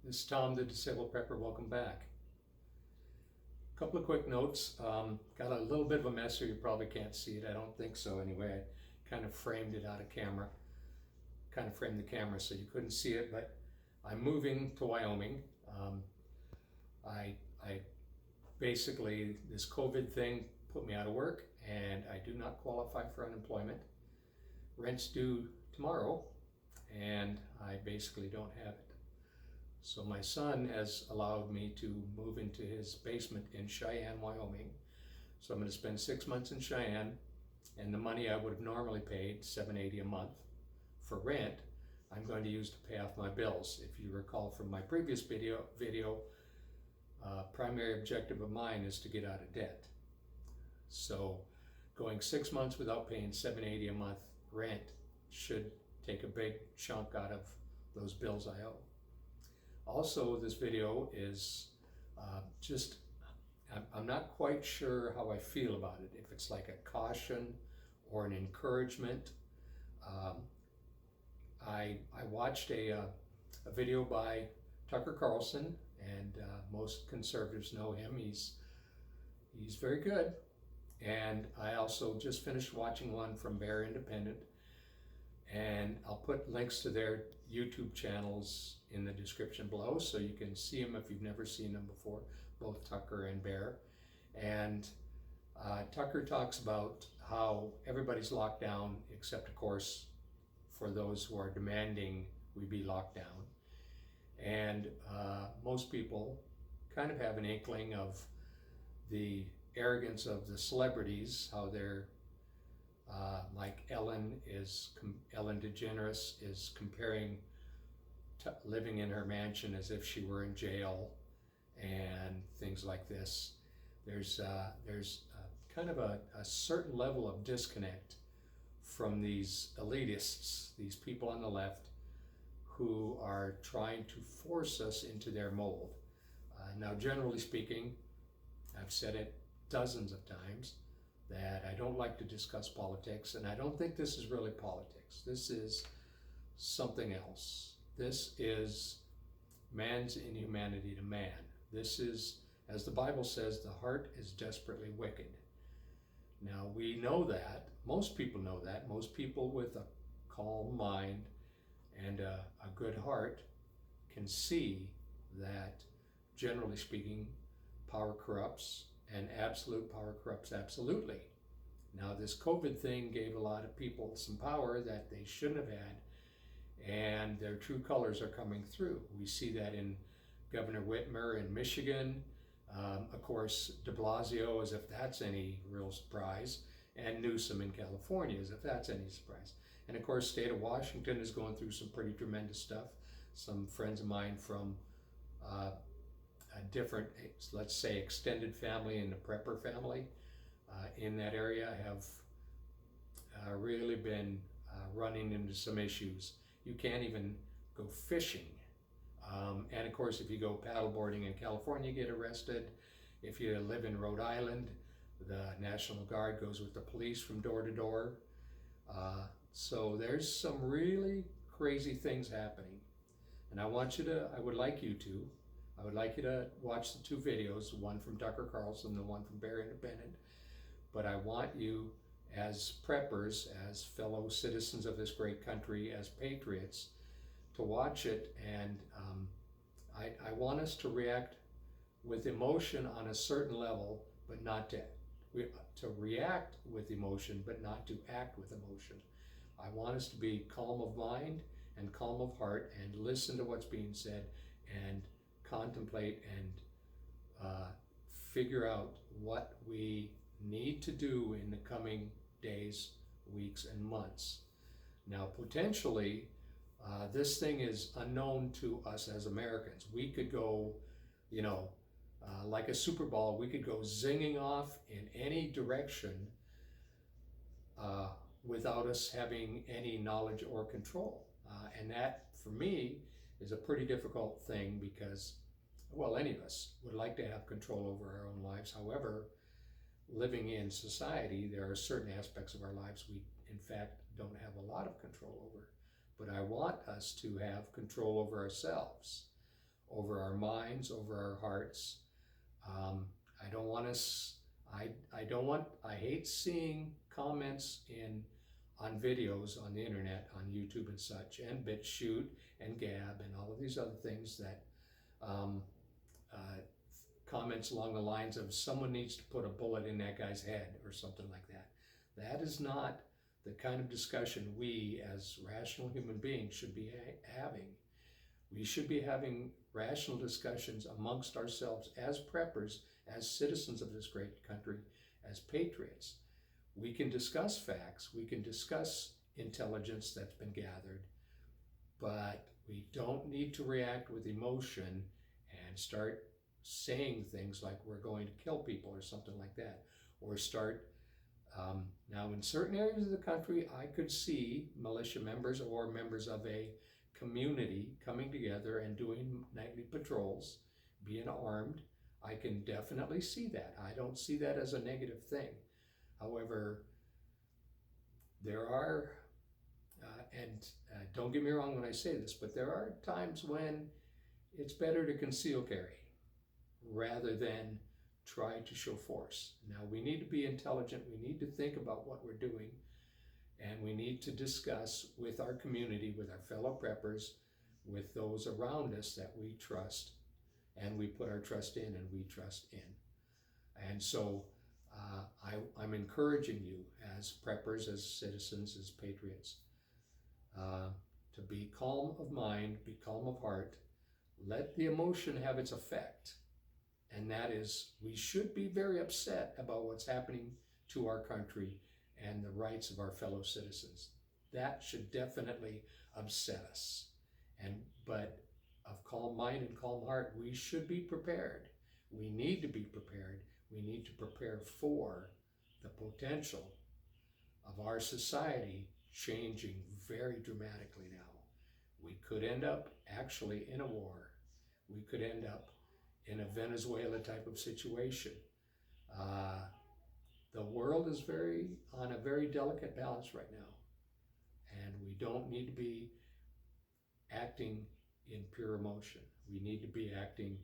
This is Tom, the Disabled Prepper. Welcome back. A couple of quick notes. Got a little bit of a mess here. You probably can't see it. I don't think so anyway. I kind of framed it out of camera. Kind of framed the camera so you couldn't see it, but I'm moving to Wyoming. I basically, this COVID thing put me out of work and I do not qualify for unemployment. Rent's due tomorrow and I basically don't have it. So my son has allowed me to move into his basement in Cheyenne, Wyoming. So I'm going to spend 6 months in Cheyenne, and the money I would have normally paid, $780 a month for rent, I'm going to use to pay off my bills. If you recall from my previous video, primary objective of mine is to get out of debt. So going 6 months without paying $780 a month rent should take a big chunk out of those bills I owe. Also, this video is I'm not quite sure how I feel about it, if it's like a caution or an encouragement. I watched a video by Tucker Carlson, and most conservatives know him. He's very good. And I also just finished watching one from Bear Independent, and I'll put links to their YouTube channels in the description below so you can see them if you've never seen them before, both Tucker and Bear. And Tucker talks about how everybody's locked down, except of course for those who are demanding we be locked down. And most people kind of have an inkling of the arrogance of the celebrities, how they're like Ellen DeGeneres is comparing living in her mansion as if she were in jail and things like this. There's kind of a certain level of disconnect from these elitists, these people on the left who are trying to force us into their mold. Now, generally speaking, I've said it dozens of times that I don't like to discuss politics, and I don't think this is really politics. This is something else. This is man's inhumanity to man. This is, as the Bible says, the heart is desperately wicked. Now, we know that. Most people know that. Most people with a calm mind and a good heart can see that, generally speaking, power corrupts, and absolute power corrupts absolutely. Now, this COVID thing gave a lot of people some power that they shouldn't have had, and their true colors are coming through. We see that in Governor Whitmer in Michigan, of course, de Blasio, as if that's any real surprise, and Newsom in California, as if that's any surprise. And of course, state of Washington is going through some pretty tremendous stuff. Some friends of mine from a different, let's say, extended family and the prepper family in that area have really been running into some issues. You can't even go fishing. And of course, if you go paddleboarding in California, you get arrested. If you live in Rhode Island, the National Guard goes with the police from door to door. So there's some really crazy things happening. And I would like you to watch the two videos, one from Tucker Carlson, the one from Bear Independent. But I want you, as preppers, as fellow citizens of this great country, as patriots, to watch it. And I want us to react with emotion on a certain level, but not to react with emotion, but not to act with emotion. I want us to be calm of mind and calm of heart and listen to what's being said and contemplate and figure out what we need to do in the coming days, weeks, and months. Now, potentially, this thing is unknown to us as Americans. We could go, like a Super Bowl, we could go zinging off in any direction without us having any knowledge or control. And that, for me, is a pretty difficult thing because, well, any of us would like to have control over our own lives. However, living in society, there are certain aspects of our lives we, in fact, don't have a lot of control over. But I want us to have control over ourselves, over our minds, over our hearts. I don't want us. I hate seeing comments on videos on the internet, on YouTube and such, and BitChute and Gab and all of these other things that comments along the lines of someone needs to put a bullet in that guy's head or something like that. That is not the kind of discussion we as rational human beings should be having. We should be having rational discussions amongst ourselves as preppers, as citizens of this great country, as patriots. We can discuss facts, we can discuss intelligence that's been gathered, but we don't need to react with emotion and start saying things like we're going to kill people or something like that, or start now in certain areas of the country I could see militia members or members of a community coming together and doing nightly patrols, being armed. I can definitely see that. I don't see that as a negative thing. However, there are don't get me wrong when I say this, but there are times when it's better to conceal carry rather than try to show force. Now, we need to be intelligent. We need to think about what we're doing, and we need to discuss with our community, with our fellow preppers, with those around us that we trust and we put our trust in and we trust in. And so I'm encouraging you as preppers, as citizens, as patriots, to be calm of mind, be calm of heart, let the emotion have its effect. And that is, we should be very upset about what's happening to our country and the rights of our fellow citizens. That should definitely upset us. But of calm mind and calm heart, we should be prepared. We need to be prepared. We need to prepare for the potential of our society changing very dramatically now. We could end up actually in a war. We could end up in a Venezuela type of situation. The world is on a very delicate balance right now, and we don't need to be acting in pure emotion. We need to be acting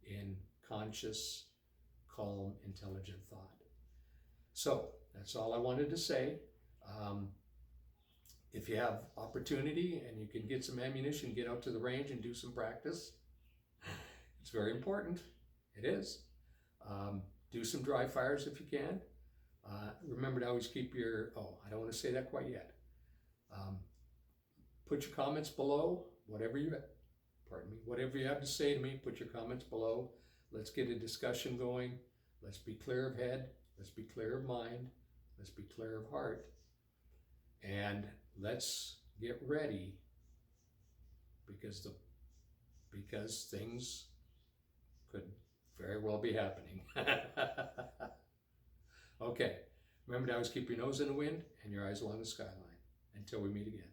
in conscious, calm, intelligent thought. So that's all I wanted to say. If you have opportunity and you can get some ammunition, get out to the range and do some practice. It's very important. It is. Do some dry fires if you can. Remember to always keep I don't want to say that quite yet. Put your comments below, whatever you have to say to me, put your comments below. Let's get a discussion going. Let's be clear of head. Let's be clear of mind. Let's be clear of heart. And let's get ready because things could very well be happening. Okay, remember to always keep your nose in the wind and your eyes along the skyline. Until we meet again.